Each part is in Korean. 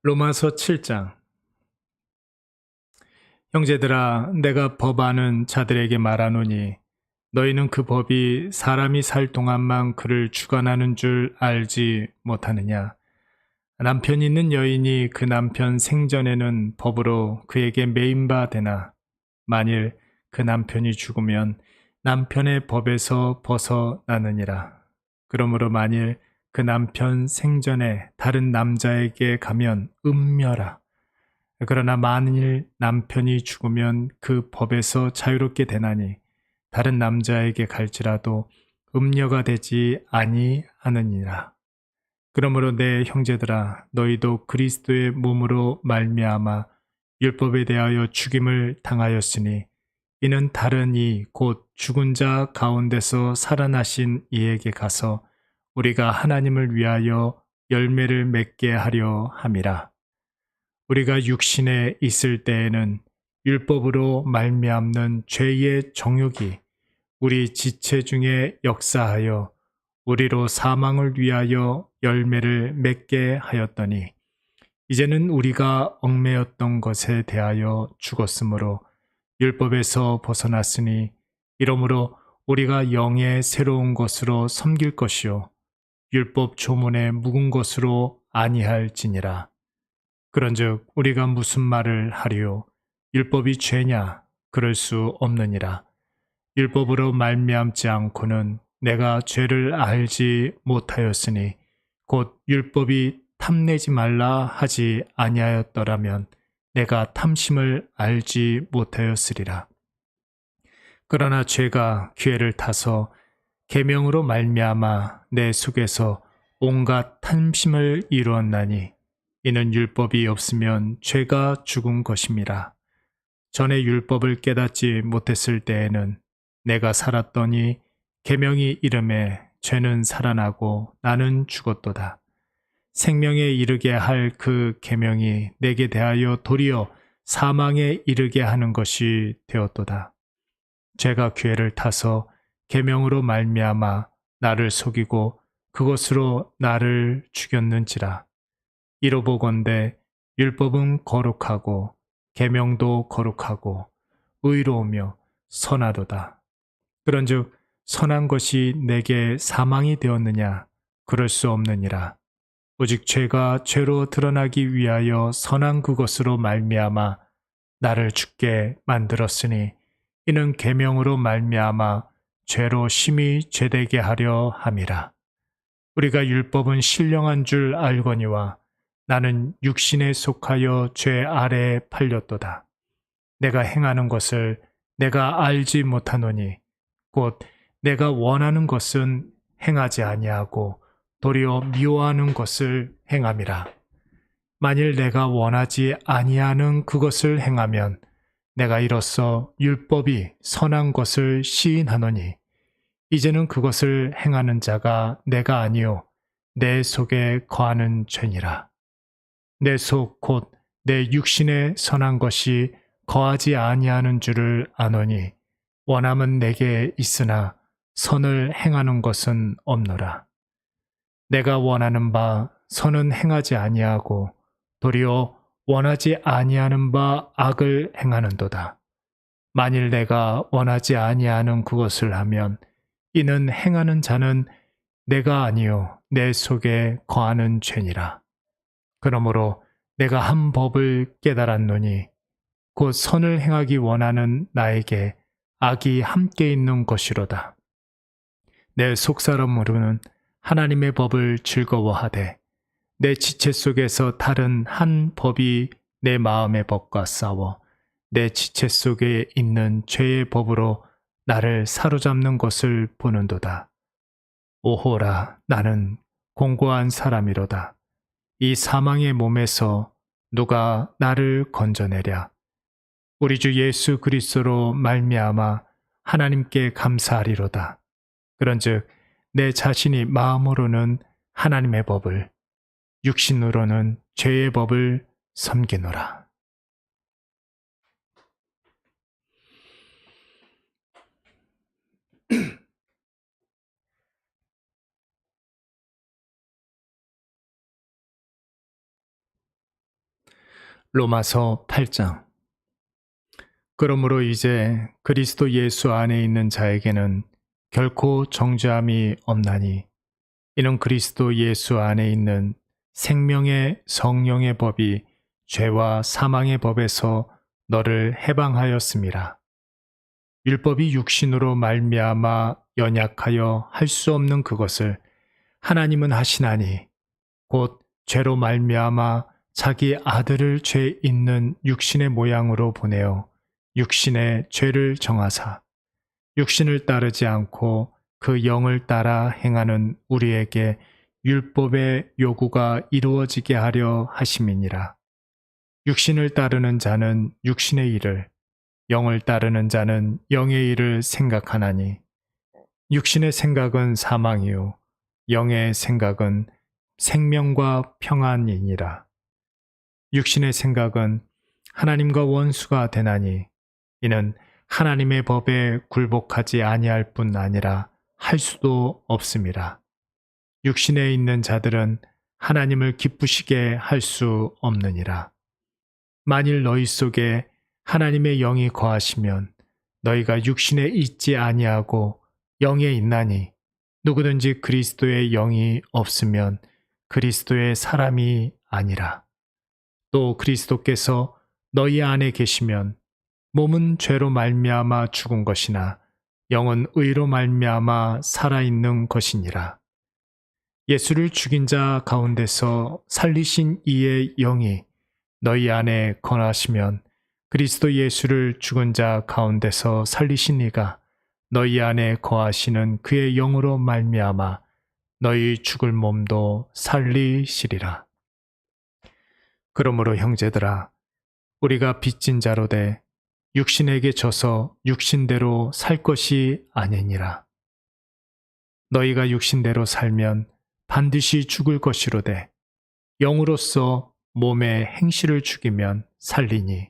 로마서 7장. 형제들아, 내가 법아는 자들에게 말하노니 너희는 그 법이 사람이 살 동안만 그를 주관하는 줄 알지 못하느냐. 남편 있는 여인이 그 남편 생전에는 법으로 그에게 매인바 되나, 만일 그 남편이 죽으면 남편의 법에서 벗어나느니라. 그러므로 만일 그 남편 생전에 다른 남자에게 가면 음녀라. 그러나 만일 남편이 죽으면 그 법에서 자유롭게 되나니 다른 남자에게 갈지라도 음녀가 되지 아니하느니라. 그러므로 내 형제들아, 너희도 그리스도의 몸으로 말미암아 율법에 대하여 죽임을 당하였으니 이는 다른 이 곧 죽은 자 가운데서 살아나신 이에게 가서 우리가 하나님을 위하여 열매를 맺게 하려 함이라. 우리가 육신에 있을 때에는 율법으로 말미암는 죄의 정욕이 우리 지체 중에 역사하여 우리로 사망을 위하여 열매를 맺게 하였더니 이제는 우리가 얽매였던 것에 대하여 죽었으므로 율법에서 벗어났으니 이러므로 우리가 영의 새로운 것으로 섬길 것이요 율법 조문의 묵은 것으로 아니할지니라. 그런즉 우리가 무슨 말을 하리요? 율법이 죄냐? 그럴 수 없느니라. 율법으로 말미암지 않고는 내가 죄를 알지 못하였으니 곧 율법이 탐내지 말라 하지 아니하였더라면 내가 탐심을 알지 못하였으리라. 그러나 죄가 기회를 타서 계명으로 말미암아 내 속에서 온갖 탐심을 이루었나니 이는 율법이 없으면 죄가 죽은 것임이라. 전에 율법을 깨닫지 못했을 때에는 내가 살았더니 계명이 이름에 죄는 살아나고 나는 죽었도다. 생명에 이르게 할 그 계명이 내게 대하여 도리어 사망에 이르게 하는 것이 되었도다. 죄가 기회를 타서 계명으로 말미암아 나를 속이고 그것으로 나를 죽였는지라. 이로 보건대 율법은 거룩하고 계명도 거룩하고 의로우며 선하도다. 그런즉 선한 것이 내게 사망이 되었느냐? 그럴 수 없느니라. 오직 죄가 죄로 드러나기 위하여 선한 그것으로 말미암아 나를 죽게 만들었으니 이는 계명으로 말미암아 죄로 심히 죄되게 하려 함이라. 우리가 율법은 신령한 줄 알거니와 나는 육신에 속하여 죄 아래에 팔렸도다. 내가 행하는 것을 내가 알지 못하노니 곧 내가 원하는 것은 행하지 아니하고 도리어 미워하는 것을 행함이라. 만일 내가 원하지 아니하는 그것을 행하면 내가 이로써 율법이 선한 것을 시인하노니 이제는 그것을 행하는 자가 내가 아니요 내 속에 거하는 죄니라. 내 속 곧 내 육신에 선한 것이 거하지 아니하는 줄을 아노니 원함은 내게 있으나 선을 행하는 것은 없노라. 내가 원하는 바 선은 행하지 아니하고 도리어 원하지 아니하는 바 악을 행하는도다. 만일 내가 원하지 아니하는 그것을 하면 이는 행하는 자는 내가 아니요 내 속에 거하는 죄니라. 그러므로 내가 한 법을 깨달았노니 곧 선을 행하기 원하는 나에게 악이 함께 있는 것이로다. 내 속사람으로는 하나님의 법을 즐거워하되 내 지체 속에서 다른 한 법이 내 마음의 법과 싸워 내 지체 속에 있는 죄의 법으로 나를 사로잡는 것을 보는도다. 오호라, 나는 공고한 사람이로다. 이 사망의 몸에서 누가 나를 건져내랴. 우리 주 예수 그리스도로 말미암아 하나님께 감사하리로다. 그런즉 내 자신이 마음으로는 하나님의 법을, 육신으로는 죄의 법을 섬기노라. 로마서 8장. 그러므로 이제 그리스도 예수 안에 있는 자에게는 결코 정죄함이 없나니, 이는 그리스도 예수 안에 있는 생명의 성령의 법이 죄와 사망의 법에서 너를 해방하였음이라. 율법이 육신으로 말미암아 연약하여 할 수 없는 그것을 하나님은 하시나니, 곧 죄로 말미암아 자기 아들을 죄 있는 육신의 모양으로 보내어 육신의 죄를 정하사 육신을 따르지 않고 그 영을 따라 행하는 우리에게 율법의 요구가 이루어지게 하려 하심이니라. 육신을 따르는 자는 육신의 일을, 영을 따르는 자는 영의 일을 생각하나니, 육신의 생각은 사망이요 영의 생각은 생명과 평안이니라. 육신의 생각은 하나님과 원수가 되나니, 이는 하나님의 법에 굴복하지 아니할 뿐 아니라 할 수도 없음이라. 육신에 있는 자들은 하나님을 기쁘시게 할 수 없느니라. 만일 너희 속에 하나님의 영이 거하시면 너희가 육신에 있지 아니하고 영에 있나니, 누구든지 그리스도의 영이 없으면 그리스도의 사람이 아니라. 또 그리스도께서 너희 안에 계시면 몸은 죄로 말미암아 죽은 것이나 영은 의로 말미암아 살아있는 것이니라. 예수를 죽인 자 가운데서 살리신 이의 영이 너희 안에 거하시면 그리스도 예수를 죽은 자 가운데서 살리신 이가 너희 안에 거하시는 그의 영으로 말미암아 너희 죽을 몸도 살리시리라. 그러므로 형제들아, 우리가 빚진 자로 돼 육신에게 져서 육신대로 살 것이 아니니라. 너희가 육신대로 살면 반드시 죽을 것이로되 영으로서 몸의 행실을 죽이면 살리니,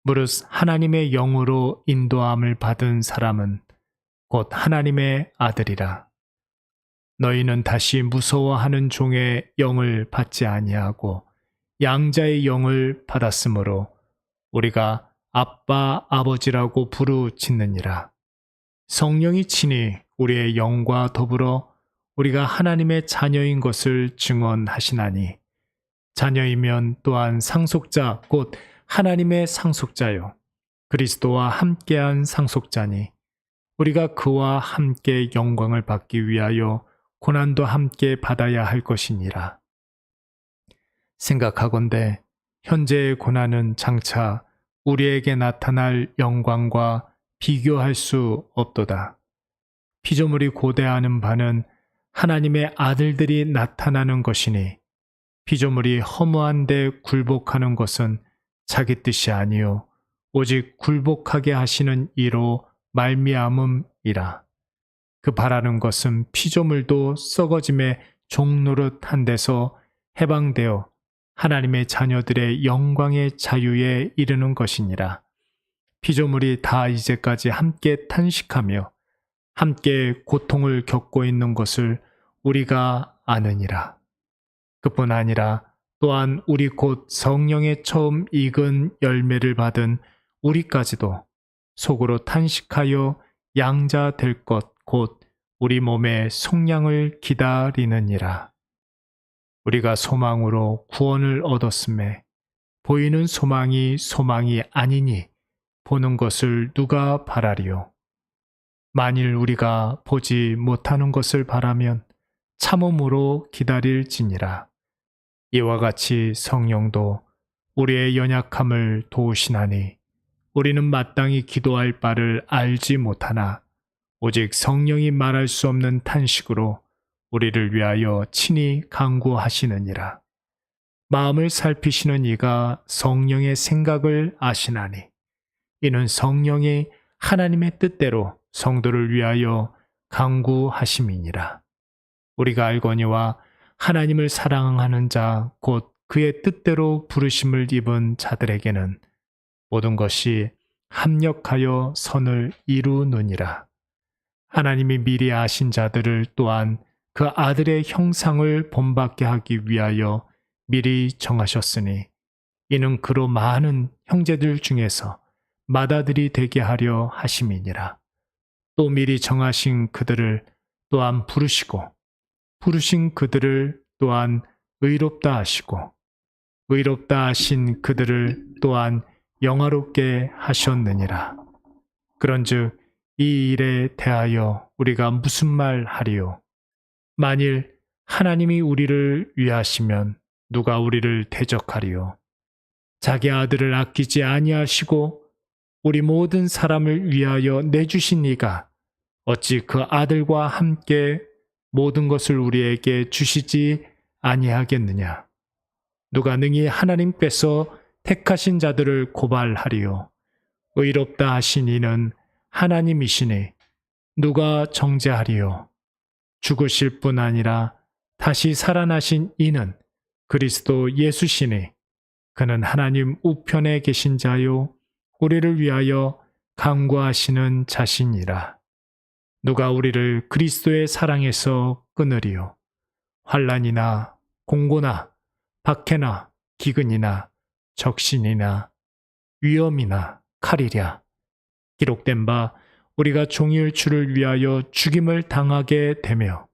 무릇 하나님의 영으로 인도함을 받은 사람은 곧 하나님의 아들이라. 너희는 다시 무서워하는 종의 영을 받지 아니하고 양자의 영을 받았으므로 우리가 아빠 아버지라고 부르짖느니라. 성령이 친히 우리의 영과 더불어 우리가 하나님의 자녀인 것을 증언하시나니, 자녀이면 또한 상속자 곧 하나님의 상속자요 그리스도와 함께한 상속자니, 우리가 그와 함께 영광을 받기 위하여 고난도 함께 받아야 할 것이니라. 생각하건대 현재의 고난은 장차 우리에게 나타날 영광과 비교할 수 없도다. 피조물이 고대하는 바는 하나님의 아들들이 나타나는 것이니, 피조물이 허무한 데 굴복하는 것은 자기 뜻이 아니요 오직 굴복하게 하시는 이로 말미암음이라. 그 바라는 것은 피조물도 썩어짐의 종노릇한 데서 해방되어 하나님의 자녀들의 영광의 자유에 이르는 것이니라. 피조물이 다 이제까지 함께 탄식하며 함께 고통을 겪고 있는 것을 우리가 아느니라. 그뿐 아니라 또한 우리 곧 성령의 처음 익은 열매를 받은 우리까지도 속으로 탄식하여 양자 될 것 곧 우리 몸의 속량을 기다리느니라. 우리가 소망으로 구원을 얻었음에 보이는 소망이 소망이 아니니 보는 것을 누가 바라리요. 만일 우리가 보지 못하는 것을 바라면 참음으로 기다릴지니라. 이와 같이 성령도 우리의 연약함을 도우시나니, 우리는 마땅히 기도할 바를 알지 못하나 오직 성령이 말할 수 없는 탄식으로 우리를 위하여 친히 간구하시느니라. 마음을 살피시는 이가 성령의 생각을 아시나니, 이는 성령이 하나님의 뜻대로 성도를 위하여 간구하심이니라. 우리가 알거니와 하나님을 사랑하는 자 곧 그의 뜻대로 부르심을 입은 자들에게는 모든 것이 합력하여 선을 이루느니라. 하나님이 미리 아신 자들을 또한 그 아들의 형상을 본받게 하기 위하여 미리 정하셨으니, 이는 그로 많은 형제들 중에서 맏아들이 되게 하려 하심이니라. 또 미리 정하신 그들을 또한 부르시고 부르신 그들을 또한 의롭다 하시고 의롭다 하신 그들을 또한 영화롭게 하셨느니라. 그런즉 이 일에 대하여 우리가 무슨 말 하리요? 만일 하나님이 우리를 위하시면 누가 우리를 대적하리요? 자기 아들을 아끼지 아니하시고 우리 모든 사람을 위하여 내주신 이가 어찌 그 아들과 함께 모든 것을 우리에게 주시지 아니하겠느냐? 누가 능히 하나님께서 택하신 자들을 고발하리요? 의롭다 하신 이는 하나님이시니 누가 정죄하리요? 죽으실 뿐 아니라 다시 살아나신 이는 그리스도 예수시니 그는 하나님 우편에 계신 자요 우리를 위하여 간구하시는 자신이라. 누가 우리를 그리스도의 사랑에서 끊으리요? 환난이나 공고나 박해나 기근이나 적신이나 위험이나 칼이랴. 기록된 바 우리가 종일 주를 위하여 죽임을 당하게 되며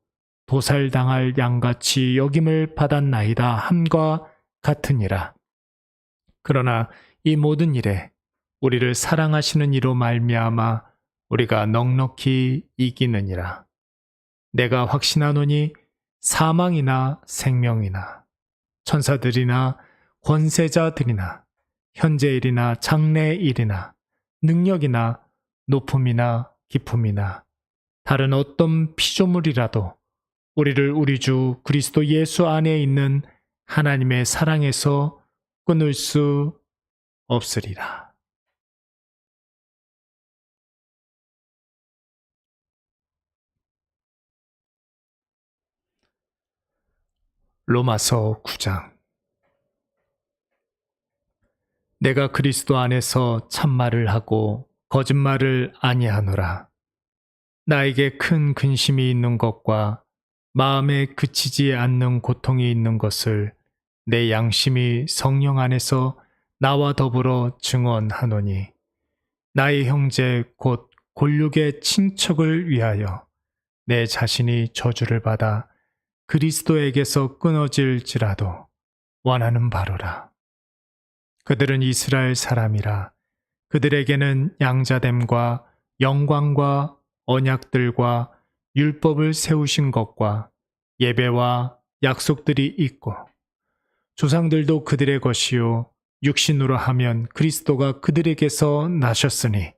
도살당할 양같이 여김을 받았나이다 함과 같으니라. 그러나 이 모든 일에 우리를 사랑하시는 이로 말미암아 우리가 넉넉히 이기느니라. 내가 확신하노니 사망이나 생명이나 천사들이나 권세자들이나 현재일이나 장래일이나 능력이나 높음이나 깊음이나 다른 어떤 피조물이라도 우리를 우리 주 그리스도 예수 안에 있는 하나님의 사랑에서 끊을 수 없으리라. 로마서 9장. 내가 그리스도 안에서 참말을 하고 거짓말을 아니하노라. 나에게 큰 근심이 있는 것과 마음에 그치지 않는 고통이 있는 것을 내 양심이 성령 안에서 나와 더불어 증언하노니 나의 형제 곧 골육의 친척을 위하여 내 자신이 저주를 받아 그리스도에게서 끊어질지라도 원하는 바로라. 그들은 이스라엘 사람이라. 그들에게는 양자됨과 영광과 언약들과 율법을 세우신 것과 예배와 약속들이 있고 조상들도 그들의 것이요 육신으로 하면 그리스도가 그들에게서 나셨으니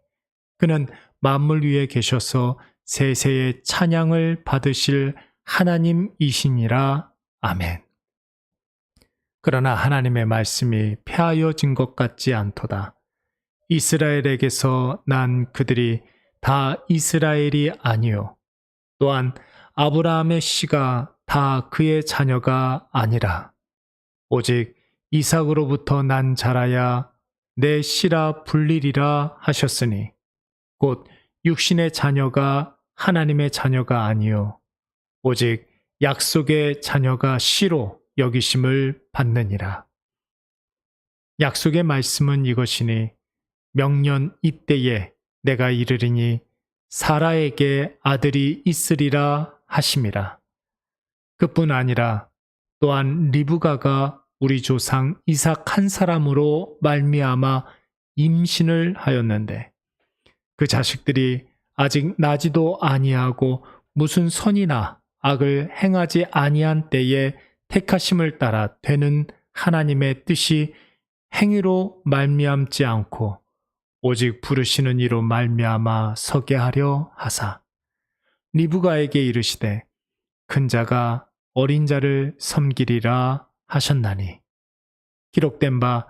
그는 만물 위에 계셔서 세세의 찬양을 받으실 하나님이시니라. 아멘. 그러나 하나님의 말씀이 폐하여진 것 같지 않도다. 이스라엘에게서 난 그들이 다 이스라엘이 아니요 또한 아브라함의 씨가 다 그의 자녀가 아니라 오직 이삭으로부터 난 자라야 내 씨라 불리리라 하셨으니 곧 육신의 자녀가 하나님의 자녀가 아니요 오직 약속의 자녀가 씨로 여기심을 받느니라. 약속의 말씀은 이것이니 명년 이때에 내가 이르리니 사라에게 아들이 있으리라 하심이라. 그뿐 아니라 또한 리브가가 우리 조상 이삭 한 사람으로 말미암아 임신을 하였는데 그 자식들이 아직 나지도 아니하고 무슨 선이나 악을 행하지 아니한 때에 택하심을 따라 되는 하나님의 뜻이 행위로 말미암지 않고 오직 부르시는 이로 말미암아 서게 하려 하사 리브가에게 이르시되 큰 자가 어린 자를 섬기리라 하셨나니 기록된 바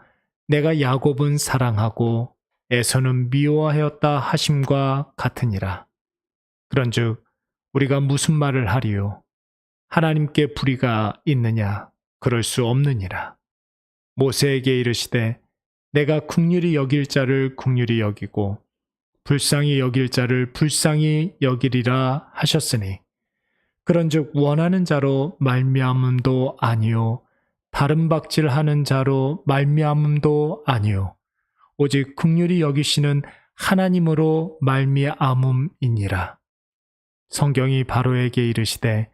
내가 야곱은 사랑하고 에서는 미워하였다 하심과 같으니라. 그런즉 우리가 무슨 말을 하리요? 하나님께 불의가 있느냐? 그럴 수 없느니라. 모세에게 이르시되 내가 긍휼히 여길 자를 긍휼히 여기고 불쌍히 여길 자를 불쌍히 여기리라 하셨으니 그런즉 원하는 자로 말미암음도 아니요 다른 박질하는 자로 말미암음도 아니요 오직 긍휼히 여기시는 하나님으로 말미암음이니라. 성경이 바로에게 이르시되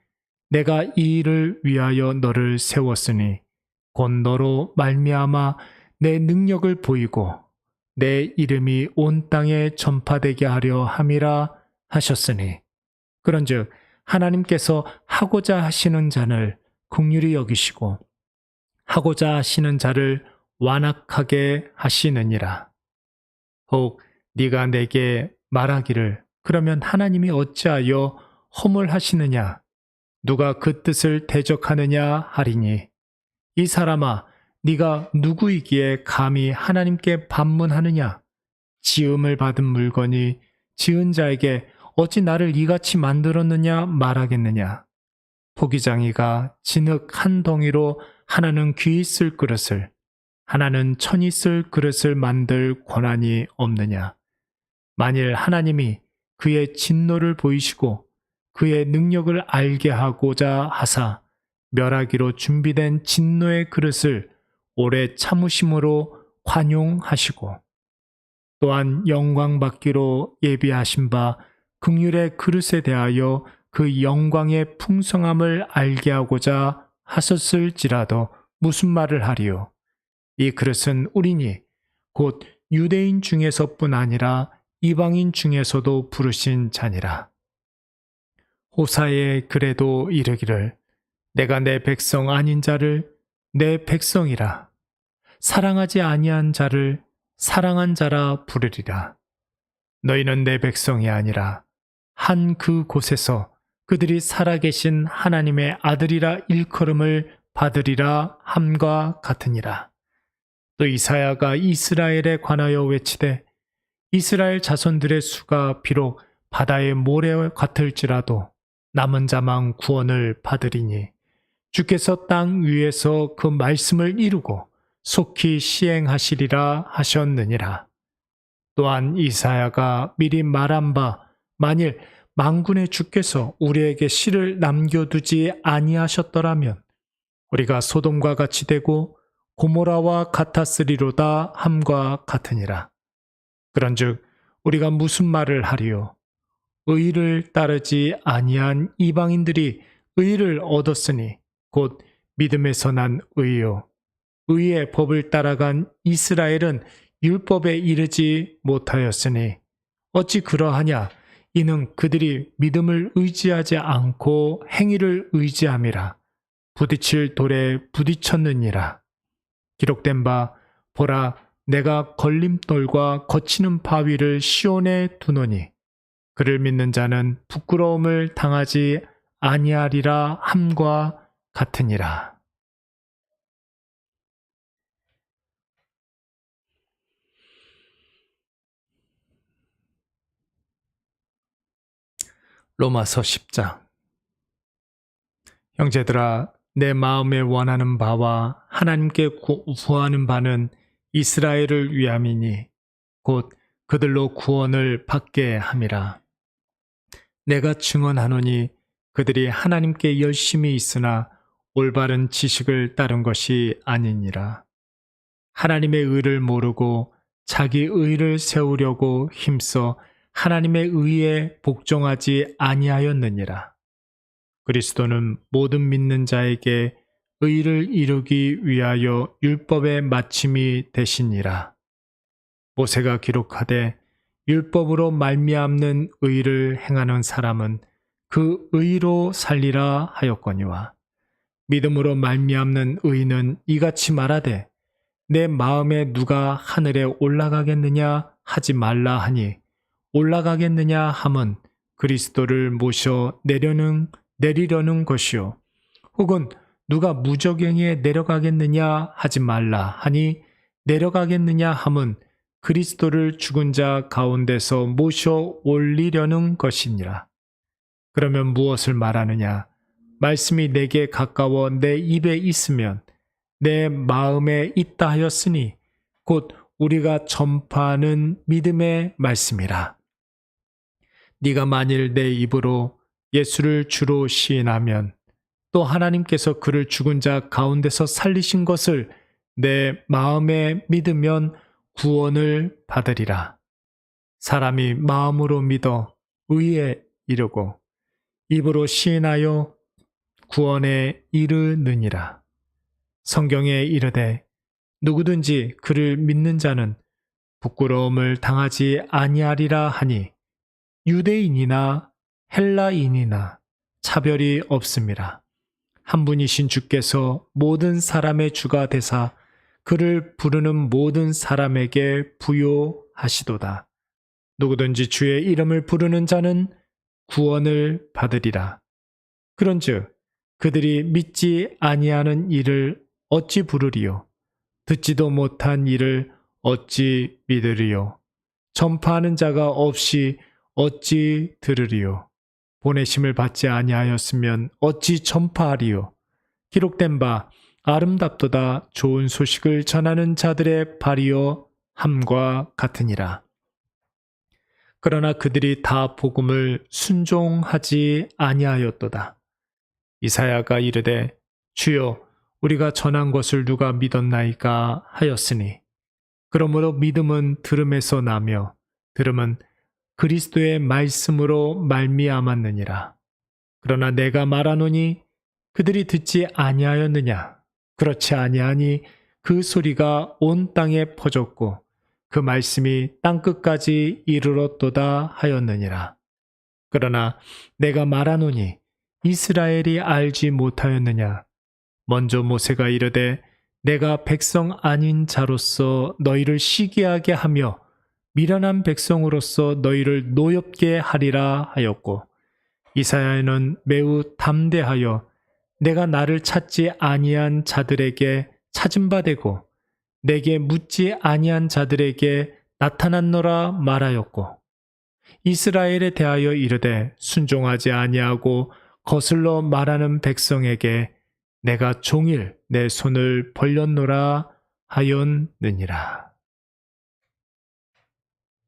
내가 이 일을 위하여 너를 세웠으니 곧 너로 말미암아 내 능력을 보이고 내 이름이 온 땅에 전파되게 하려 함이라 하셨으니 그런즉 하나님께서 하고자 하시는 자를 긍휼히 여기시고 하고자 하시는 자를 완악하게 하시느니라. 혹 네가 내게 말하기를 그러면 하나님이 어찌하여 허물하시느냐 누가 그 뜻을 대적하느냐 하리니 이 사람아 네가 누구이기에 감히 하나님께 반문하느냐 지음을 받은 물건이 지은 자에게 어찌 나를 이같이 만들었느냐 말하겠느냐 포기장이가 진흙 한 덩이로 하나는 귀 있을 그릇을 하나는 천 있을 그릇을 만들 권한이 없느냐 만일 하나님이 그의 진노를 보이시고 그의 능력을 알게 하고자 하사 멸하기로 준비된 진노의 그릇을 오래 참으심으로 관용하시고 또한 영광 받기로 예비하신 바 긍휼의 그릇에 대하여 그 영광의 풍성함을 알게 하고자 하셨을지라도 무슨 말을 하리요 이 그릇은 우리니 곧 유대인 중에서뿐 아니라 이방인 중에서도 부르신 자니라. 호사에 그래도 이르기를 내가 내 백성 아닌 자를 내 백성이라 사랑하지 아니한 자를 사랑한 자라 부르리라. 너희는 내 백성이 아니라 한 그 곳에서 그들이 살아계신 하나님의 아들이라 일컬음을 받으리라 함과 같으니라. 또 이사야가 이스라엘에 관하여 외치되 이스라엘 자손들의 수가 비록 바다의 모래 같을지라도 남은 자만 구원을 받으리니 주께서 땅 위에서 그 말씀을 이루고 속히 시행하시리라 하셨느니라. 또한 이사야가 미리 말한 바 만일 만군의 주께서 우리에게 씨를 남겨두지 아니하셨더라면 우리가 소돔과 같이 되고 고모라와 같았으리로다 함과 같으니라. 그런즉 우리가 무슨 말을 하리요? 의를 따르지 아니한 이방인들이 의를 얻었으니 곧 믿음에서 난 의요. 의의 법을 따라간 이스라엘은 율법에 이르지 못하였으니 어찌 그러하냐? 이는 그들이 믿음을 의지하지 않고 행위를 의지함이라. 부딪힐 돌에 부딪혔느니라. 기록된 바 보라 내가 걸림돌과 거치는 바위를 시온에 두노니 그를 믿는 자는 부끄러움을 당하지 아니하리라 함과 같으니라. 로마서 10장. 형제들아 내 마음에 원하는 바와 하나님께 구하는 바는 이스라엘을 위함이니 곧 그들로 구원을 받게 함이라. 내가 증언하노니 그들이 하나님께 열심히 있으나 올바른 지식을 따른 것이 아니니라. 하나님의 의를 모르고 자기 의를 세우려고 힘써 하나님의 의에 복종하지 아니하였느니라. 그리스도는 모든 믿는 자에게 의를 이루기 위하여 율법의 마침이 되시니라. 모세가 기록하되 율법으로 말미암는 의를 행하는 사람은 그 의로 살리라 하였거니와 믿음으로 말미암는 의는 이같이 말하되 내 마음에 누가 하늘에 올라가겠느냐 하지 말라 하니 올라가겠느냐 함은 그리스도를 모셔 내리려는 것이요 혹은 누가 무저갱에 내려가겠느냐 하지 말라 하니 내려가겠느냐 함은 그리스도를 죽은 자 가운데서 모셔 올리려는 것이니라. 그러면 무엇을 말하느냐? 말씀이 내게 가까워 내 입에 있으면 내 마음에 있다 하였으니 곧 우리가 전파하는 믿음의 말씀이라. 네가 만일 내 입으로 예수를 주로 시인하면 또 하나님께서 그를 죽은 자 가운데서 살리신 것을 내 마음에 믿으면 구원을 받으리라. 사람이 마음으로 믿어 의에 이르고 입으로 시인하여 구원에 이르느니라. 성경에 이르되 누구든지 그를 믿는 자는 부끄러움을 당하지 아니하리라 하니 유대인이나 헬라인이나 차별이 없음이라. 한 분이신 주께서 모든 사람의 주가 되사 그를 부르는 모든 사람에게 부요하시도다. 누구든지 주의 이름을 부르는 자는 구원을 받으리라. 그런즉 그들이 믿지 아니하는 일을 어찌 부르리요? 듣지도 못한 일을 어찌 믿으리요? 전파하는 자가 없이 어찌 들으리요? 보내심을 받지 아니하였으면 어찌 전파하리요? 기록된 바 아름답도다 좋은 소식을 전하는 자들의 발이요 함과 같으니라. 그러나 그들이 다 복음을 순종하지 아니하였도다. 이사야가 이르되 주여 우리가 전한 것을 누가 믿었나이까 하였으니 그러므로 믿음은 들음에서 나며 들음은 그리스도의 말씀으로 말미암았느니라. 그러나 내가 말하노니 그들이 듣지 아니하였느냐? 그렇지 아니하니 그 소리가 온 땅에 퍼졌고 그 말씀이 땅끝까지 이르렀도다 하였느니라. 그러나 내가 말하노니 이스라엘이 알지 못하였느냐? 먼저 모세가 이르되 내가 백성 아닌 자로서 너희를 시기하게 하며 미련한 백성으로서 너희를 노엽게 하리라 하였고 이사야는 매우 담대하여 내가 나를 찾지 아니한 자들에게 찾은 바 되고 내게 묻지 아니한 자들에게 나타났노라 말하였고 이스라엘에 대하여 이르되 순종하지 아니하고 거슬러 말하는 백성에게 내가 종일 내 손을 벌렸노라 하였느니라.